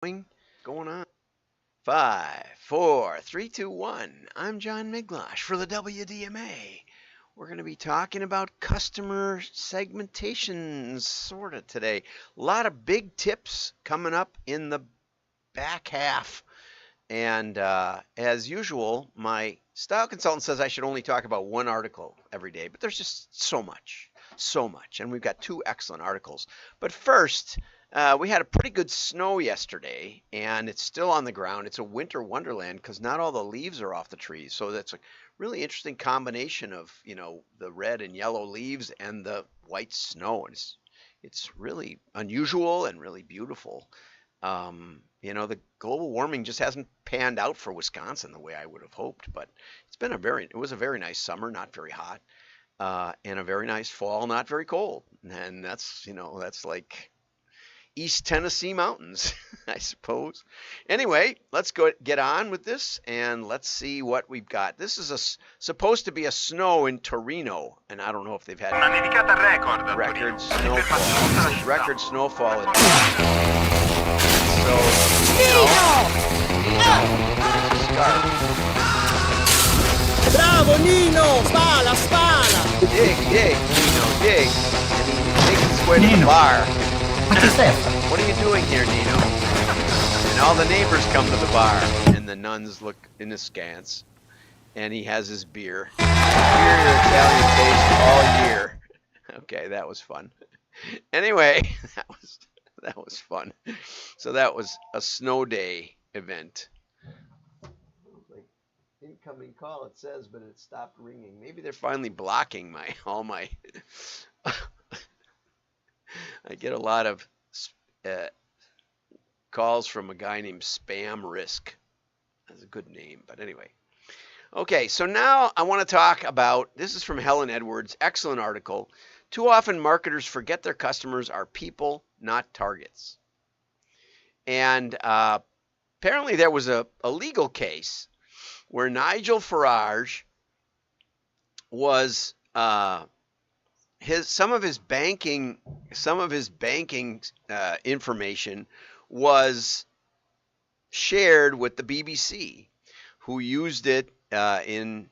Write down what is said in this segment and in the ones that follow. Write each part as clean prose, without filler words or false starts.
Going on. Five, four, three, two, one. I'm John Miglosh for the WDMA. We're going to be talking about customer segmentation sort of today. A lot of big tips coming up in the back half. And as usual, my style consultant says I should only talk about one article every day, but there's just so much, so much. And we've got two excellent articles. But first, we had a pretty good snow yesterday, and it's still on the ground. It's a winter wonderland because not all the leaves are off the trees. So that's a really interesting combination of, the red and yellow leaves and the white snow. And it's really unusual and really beautiful. The global warming just hasn't panned out for Wisconsin the way I would have hoped, but it was a very nice summer, not very hot, and a very nice fall, not very cold. And that's like East Tennessee mountains, I suppose. Anyway, let's get on with this and let's see what we've got. This is supposed to be a snow in Torino, and I don't know if they've had Una nevicata record a Torino. record snowfall. Un'infermazione della This is città. record snowfall in so, scarf. Bravo Nino! Spala, spala! Dig, Nino, dig. And he makes his way to the Nino. bar. Ma chi Stefano? What are you doing here, Nino? And all the neighbors come to the bar, and the nuns look in askance, and he has his beer. Superior Italian taste all year. Okay, that was fun. Anyway, that was fun. So that was a snow day event. Like incoming call, it says, but it stopped ringing. Maybe they're finally blocking all my. I get a lot of calls from a guy named Spam Risk. That's a good name, but anyway. Okay, so now I want to talk about, this is from Helen Edwards, excellent article. Too often marketers forget their customers are people, not targets. And apparently there was a legal case where Nigel Farage was some of his banking information was shared with the BBC, who used it in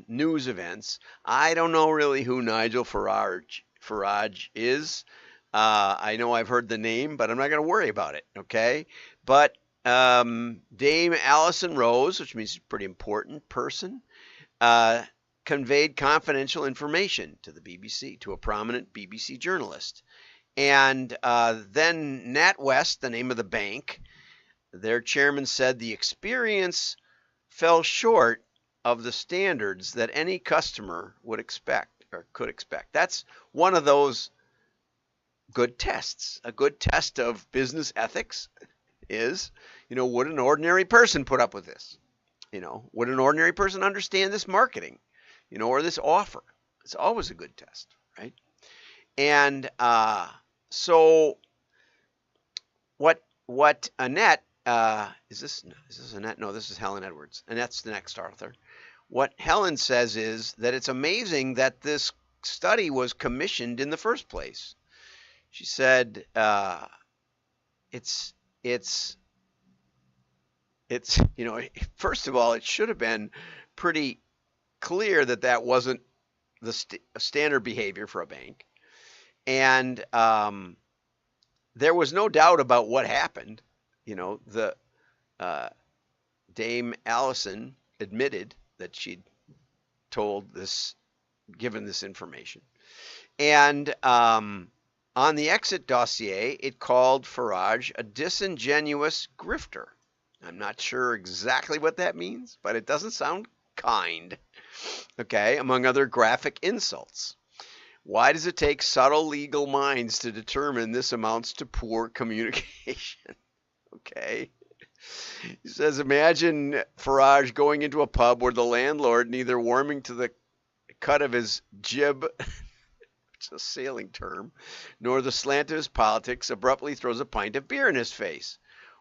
news events. I don't know really who Nigel Farage is. I know I've heard the name, but I'm not going to worry about it. Okay, but Dame Alison Rose, which means a pretty important person, conveyed confidential information to the BBC, to a prominent BBC journalist. And then NatWest, the name of the bank, their chairman said the experience fell short of the standards that any customer would expect or could expect. That's one of those good tests. A good test of business ethics is, would an ordinary person put up with this? Would an ordinary person understand this marketing? Or this offer? It's always a good test, right? And so what Annette, is this Annette? No, this is Helen Edwards. Annette's the next author. What Helen says is that it's amazing that this study was commissioned in the first place. She said it's first of all, it should have been pretty clear that wasn't the standard behavior for a bank. And there was no doubt about what happened. The Dame Allison admitted that she'd given this information. And on the exit dossier, it called Farage a disingenuous grifter. I'm not sure exactly what that means, but it doesn't sound kind. Okay, among other graphic insults. Why does it take subtle legal minds to determine this amounts to poor communication? Okay. He says, imagine Farage going into a pub where the landlord, neither warming to the cut of his jib, which is a sailing term, nor the slant of his politics, abruptly throws a pint of beer in his face.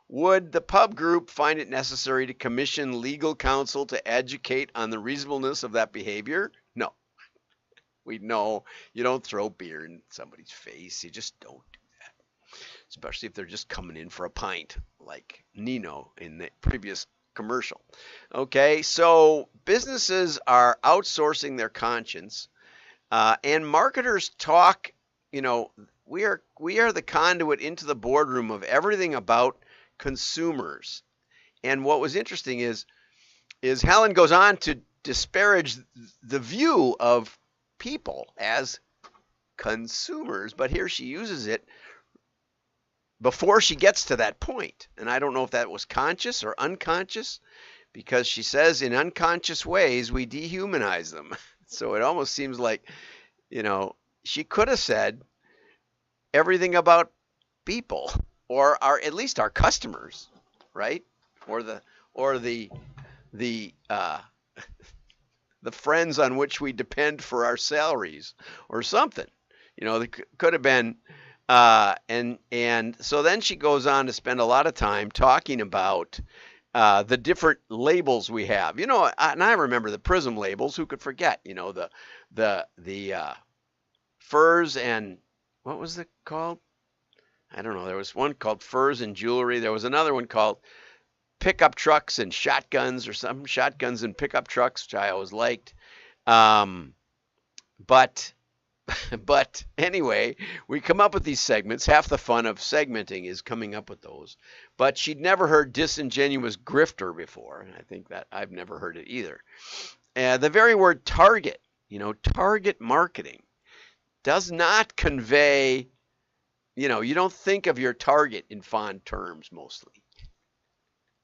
Would the pub group find it necessary to commission legal counsel to educate on the reasonableness of that behavior? No. We know you don't throw beer in somebody's face. You just don't do that. especially if they're just coming in for a pint, like Nino in the previous commercial. Okay, so businesses are outsourcing their conscience, and marketers talk. You know, we are the conduit into the boardroom of everything about consumers. And what was interesting is Helen goes on to disparage the view of people as consumers, but here she uses it before she gets to that point. And I don't know if that was conscious or unconscious, because she says in unconscious ways we dehumanize them. So it almost seems like, you know, she could have said everything about people, or at least our customers, right? Or the the friends on which we depend for our salaries, or something. You know, it could have been. And so then she goes on to spend a lot of time talking about the different labels we have. You know, and I remember the Prism labels. Who could forget? You know, the furs and what was it called? I don't know. There was one called Furs and Jewelry. There was another one called Pickup Trucks and Shotguns, or something. Shotguns and Pickup Trucks, which I always liked. But anyway, we come up with these segments. Half the fun of segmenting is coming up with those. But she'd never heard disingenuous grifter before, and I think that I've never heard it either. The very word target, you know, target marketing, does not convey, you know, you don't think of your target in fond terms mostly.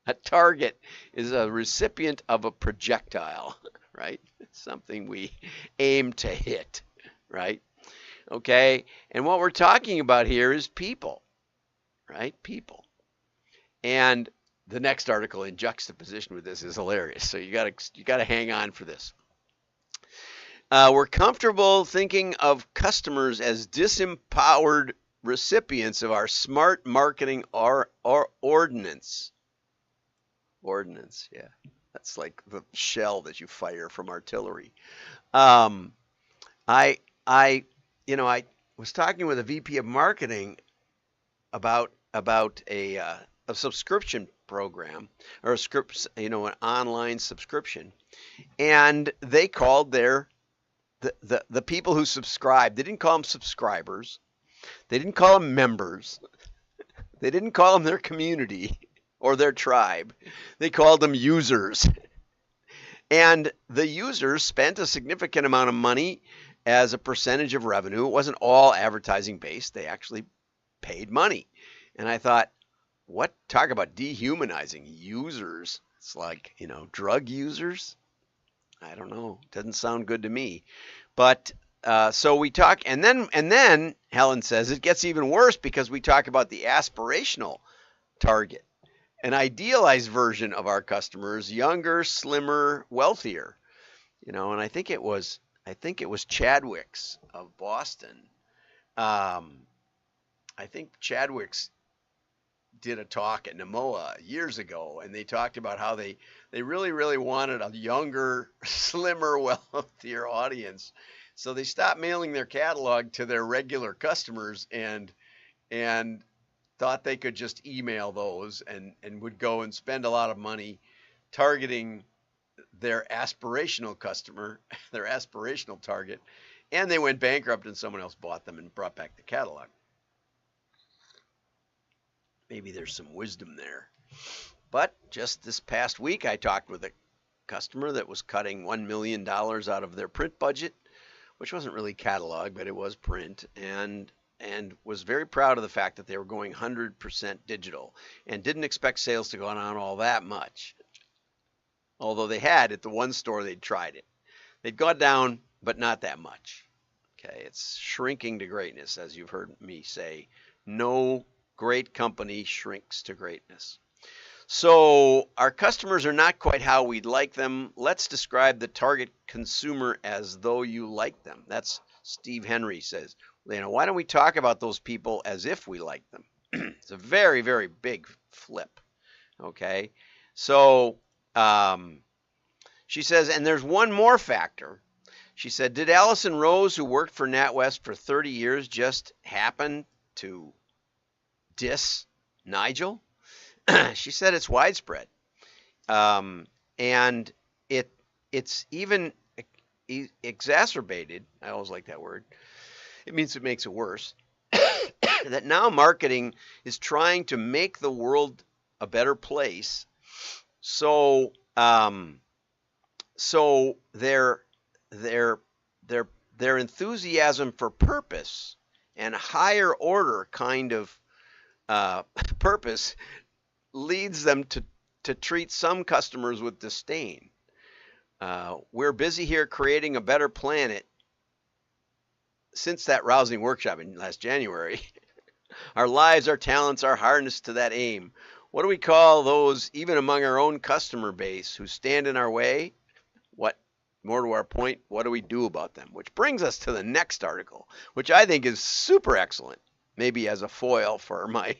A target is a recipient of a projectile, right? It's something we aim to hit, right? Okay, and what we're talking about here is people, right? People. And the next article in juxtaposition with this is hilarious, so you gotta hang on for this. We're comfortable thinking of customers as disempowered recipients of our smart marketing ordinance. Ordnance, yeah. That's like the shell that you fire from artillery. I was talking with a VP of marketing about a subscription program, or an online subscription, and they called the people who subscribe. They didn't call them subscribers. They didn't call them members. They didn't call them their community or their tribe. They called them users. And the users spent a significant amount of money as a percentage of revenue. It wasn't all advertising based. They actually paid money. And I thought, talk about dehumanizing users. It's like, drug users. I don't know. Doesn't sound good to me. But so we talk, and then Helen says it gets even worse because we talk about the aspirational target, an idealized version of our customers, younger, slimmer, wealthier. And I think it was Chadwick's of Boston. I think Chadwick's did a talk at Namoa years ago, and they talked about how they really, really wanted a younger, slimmer, wealthier audience. So they stopped mailing their catalog to their regular customers and thought they could just email those, and would go and spend a lot of money targeting their aspirational customer, their aspirational target, and they went bankrupt and someone else bought them and brought back the catalog. Maybe there's some wisdom there. But just this past week, I talked with a customer that was cutting $1 million out of their print budget, which wasn't really catalog, but it was print, and was very proud of the fact that they were going 100% digital and didn't expect sales to go on all that much. Although they had, at the one store they'd tried it. They'd gone down, but not that much. Okay, it's shrinking to greatness, as you've heard me say. No great company shrinks to greatness. So our customers are not quite how we'd like them. Let's describe the target consumer as though you like them. That's Steve Henry says. Why don't we talk about those people as if we like them? It's a very, very big flip. Okay, so she says, and there's one more factor. She said, did Allison Rose, who worked for NatWest for 30 years, just happen to diss Nigel? She said it's widespread. And it's even exacerbated. I always like that word. It means it makes it worse. That now marketing is trying to make the world a better place. So their enthusiasm for purpose and higher order kind of purpose leads them to treat some customers with disdain. We're busy here creating a better planet. Since that rousing workshop in last January, our lives, our talents, are harnessed to that aim. What do we call those, even among our own customer base, who stand in our way? What, more to our point, what do we do about them? Which brings us to the next article, which I think is super excellent, maybe as a foil for my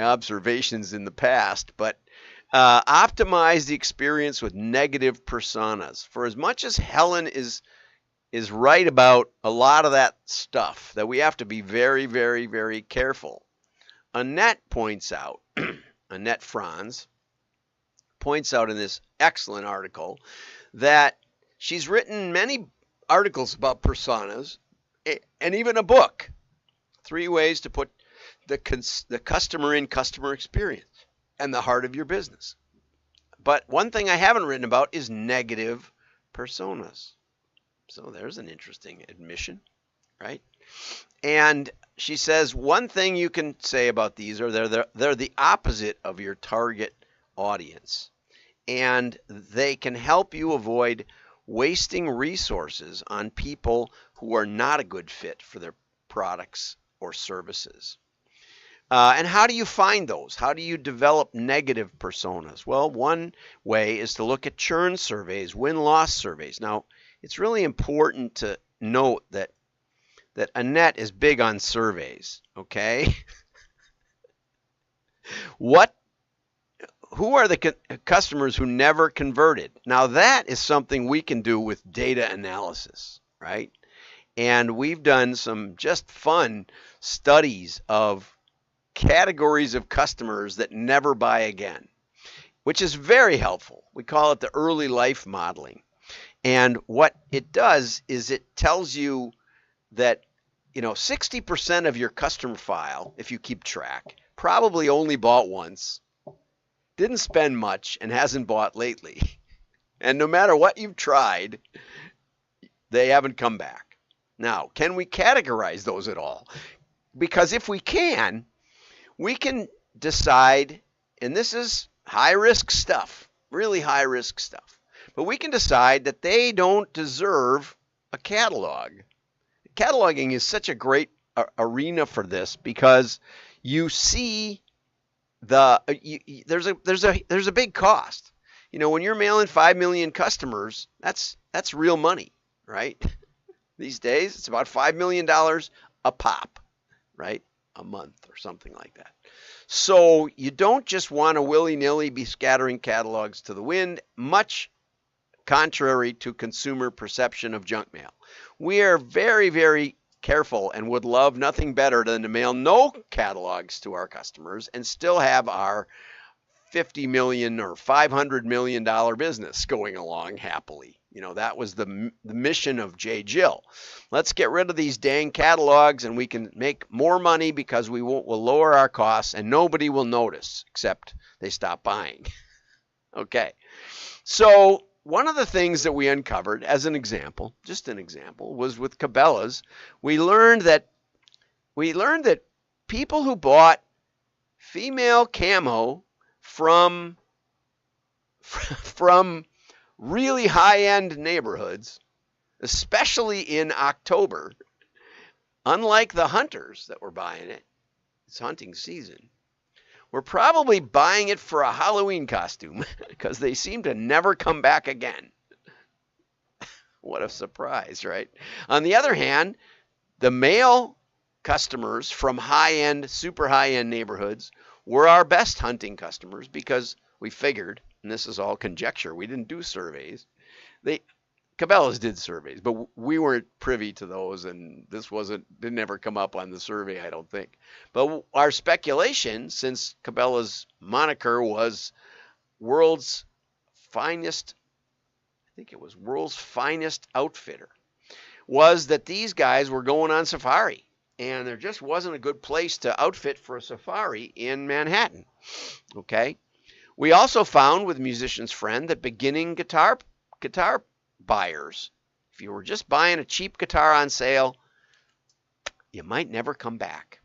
observations in the past, but optimize the experience with negative personas. For as much as Helen is right about a lot of that stuff, that we have to be very, very, very careful, Annette points out, Annette Franz points out in this excellent article that she's written many articles about personas and even a book, 3 ways to put the customer in customer experience and the heart of your business. But one thing I haven't written about is negative personas. So there's an interesting admission, right? And she says one thing you can say about these are they're the opposite of your target audience. And they can help you avoid wasting resources on people who are not a good fit for their products or services. And how do you find those? How do you develop negative personas? Well, one way is to look at churn surveys, win-loss surveys. Now, it's really important to note that Annette is big on surveys, okay? Who are the customers who never converted? Now, that is something we can do with data analysis, right? And we've done some just fun studies of categories of customers that never buy again, which is very helpful. We call it the early life modeling. And what it does is it tells you that 60% of your customer file, if you keep track, probably only bought once, didn't spend much, and hasn't bought lately. And no matter what you've tried, they haven't come back. Now, can we categorize those at all? Because if we can decide, and this is high-risk stuff, really high-risk stuff, but we can decide that they don't deserve a catalog. Cataloging is such a great arena for this because you see there's a big cost. When you're mailing 5 million customers, that's real money, right? These days, it's about $5 million a pop, right? A month or something like that. So you don't just want to willy-nilly be scattering catalogs to the wind, much contrary to consumer perception of junk mail. We are very, very careful and would love nothing better than to mail no catalogs to our customers and still have our $50 million or $500 million business going along happily. That was the mission of J. Jill. Let's get rid of these dang catalogs and we can make more money because we'll lower our costs and nobody will notice except they stop buying. Okay. So one of the things that we uncovered as an example, just an example, was with Cabela's. We learned that people who bought female camo from really high-end neighborhoods, especially in October, unlike the hunters that were buying it, it's hunting season, were probably buying it for a Halloween costume because they seem to never come back again. What a surprise, right? On the other hand, the male customers from high-end, super high-end neighborhoods were our best hunting customers because we figured, and this is all conjecture, we didn't do surveys, Cabela's did surveys, but we weren't privy to those, and this didn't ever come up on the survey, I don't think. But our speculation, since Cabela's moniker was world's finest, I think it was world's finest outfitter, was that these guys were going on safari, and there just wasn't a good place to outfit for a safari in Manhattan. Okay. We also found with Musician's Friend that beginning guitar buyers, if you were just buying a cheap guitar on sale, you might never come back.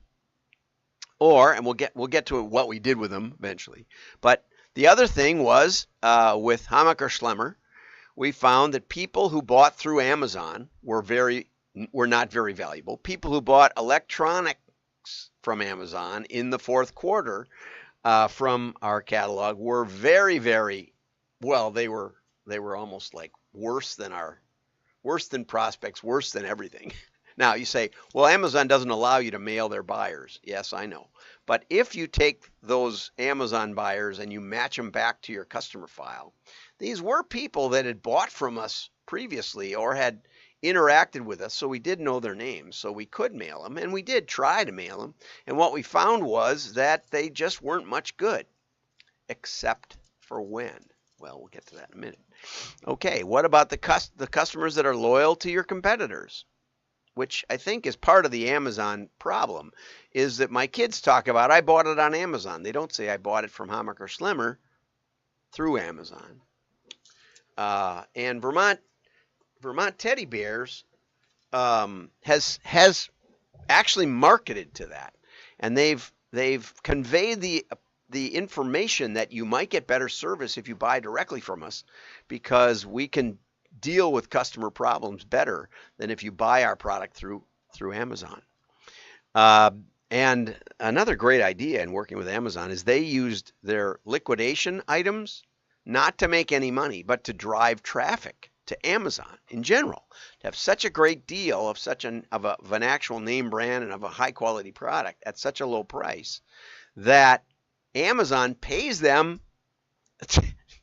And we'll get to what we did with them eventually. But the other thing was with Hammacher Schlemmer, we found that people who bought through Amazon were not very valuable. People who bought electronics from Amazon in the fourth quarter from our catalog were very, very well. They were almost like worse than prospects, worse than everything. Now you say, well, Amazon doesn't allow you to mail their buyers. Yes, I know. But if you take those Amazon buyers and you match them back to your customer file, these were people that had bought from us previously or had interacted with us, so we did know their names, so we could mail them, and we did try to mail them. And what we found was that they just weren't much good, except for when. Well, we'll get to that in a minute. Okay, what about the customers that are loyal to your competitors? Which I think is part of the Amazon problem, is that my kids talk about, I bought it on Amazon. They don't say I bought it from Hammacher Schlemmer through Amazon. And Vermont Teddy Bears has actually marketed to that, and they've conveyed the information that you might get better service if you buy directly from us, because we can deal with customer problems better than if you buy our product through Amazon. And another great idea in working with Amazon is they used their liquidation items not to make any money, but to drive traffic to Amazon in general, to have such a great deal of of an actual name brand and of a high quality product at such a low price that Amazon pays them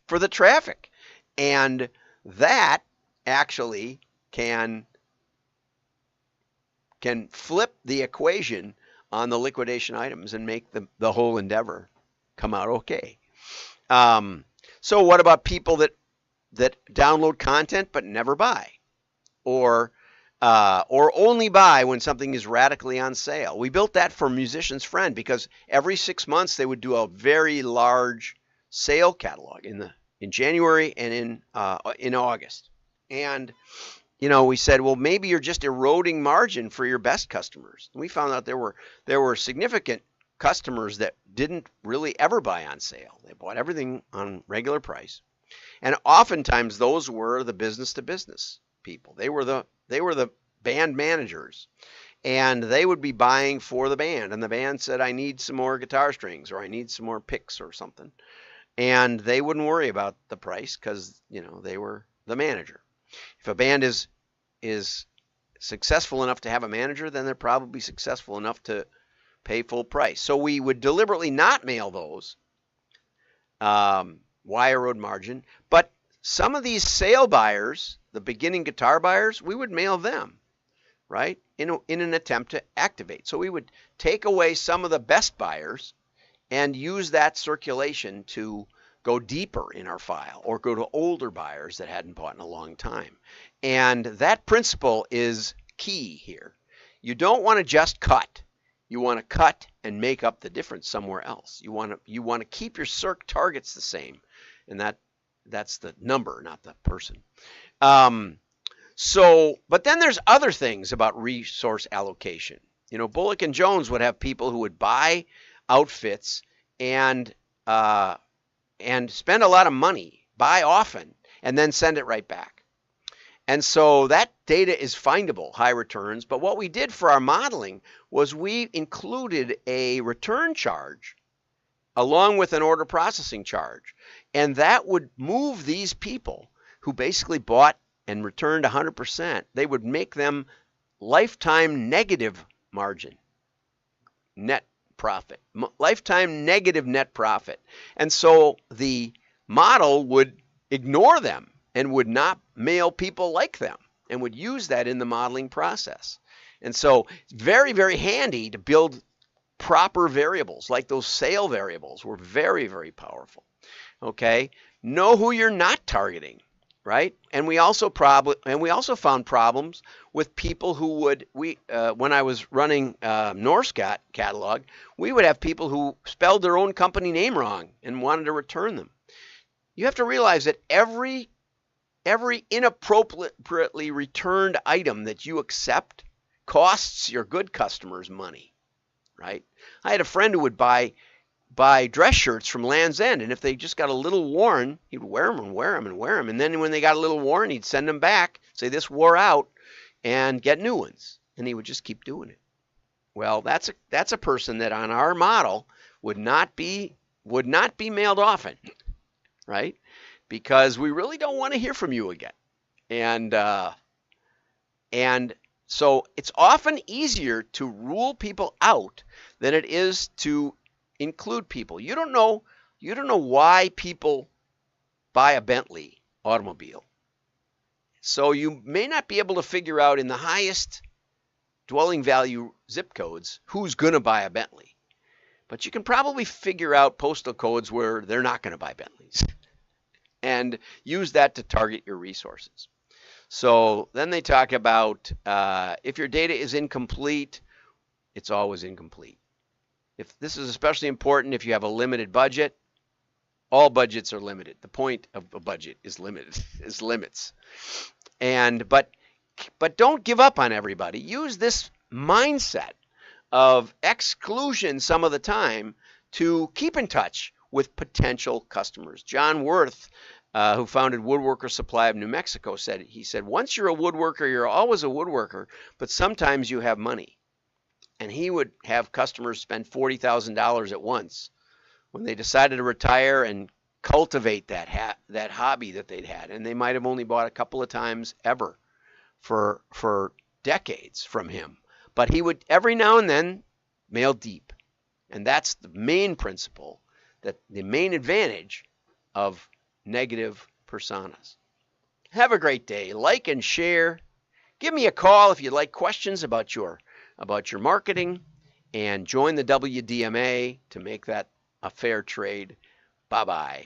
for the traffic. And that actually can flip the equation on the liquidation items and make the whole endeavor come out okay. So what about people that download content but never buy, or only buy when something is radically on sale? We built that for Musician's Friend because every 6 months they would do a very large sale catalog in January and in August. And we said, well, maybe you're just eroding margin for your best customers. And we found out there were significant customers that didn't really ever buy on sale. They bought everything on regular price. And oftentimes those were the business to business people. They were the band managers, and they would be buying for the band, and the band said, I need some more guitar strings, or I need some more picks or something. And they wouldn't worry about the price because, they were the manager. If a band is successful enough to have a manager, then they're probably successful enough to pay full price. So we would deliberately not mail those. Why erode margin? But some of these sale buyers, the beginning guitar buyers, we would mail them, right? In an attempt to activate. So we would take away some of the best buyers and use that circulation to go deeper in our file or go to older buyers that hadn't bought in a long time. And that principle is key here. You don't want to just cut. You want to cut and make up the difference somewhere else. You want to keep your circ targets the same, and that's the number, not the person. But then there's other things about resource allocation. Bullock and Jones would have people who would buy outfits and spend a lot of money, buy often, and then send it right back. And so that data is findable, high returns. But what we did for our modeling was we included a return charge along with an order processing charge. And that would move these people who basically bought and returned 100%. They would make them lifetime negative margin, net profit, lifetime negative net profit. And so the model would ignore them and would not mail people like them and would use that in the modeling process. And so it's very, very handy to build proper variables, like those sale variables were very, very powerful. Okay, know who you're not targeting, right? And we also found problems with people who would when I was running Norscat catalog, we would have people who spelled their own company name wrong and wanted to return them. You have to realize that every inappropriately returned item that you accept costs your good customers money, right? I had a friend who would buy dress shirts from Land's End, and if they just got a little worn, he'd wear them and wear them and wear them, and then when they got a little worn, he'd send them back, say this wore out, and get new ones, and he would just keep doing it. Well, that's a person that on our model would not be mailed often, right? Because we really don't want to hear from you again, and so it's often easier to rule people out than it is to include people. You don't know why people buy a Bentley automobile. So you may not be able to figure out in the highest dwelling value zip codes who's going to buy a Bentley. But you can probably figure out postal codes where they're not going to buy Bentleys and use that to target your resources. So then they talk about if your data is incomplete, it's always incomplete. If this is especially important if you have a limited budget. All budgets are limited. The point of a budget is limits. But don't give up on everybody. Use this mindset of exclusion some of the time to keep in touch with potential customers. John Worth, who founded Woodworker Supply of New Mexico, said, once you're a woodworker, you're always a woodworker, but sometimes you have money. And he would have customers spend $40,000 at once when they decided to retire and cultivate that hobby that they'd had. And they might have only bought a couple of times ever for decades from him. But he would every now and then mail deep. And that's the main principle, that the main advantage of negative personas. Have a great day. Like and share. Give me a call if you'd like questions about your marketing, and join the WDMA to make that a fair trade. Bye-bye.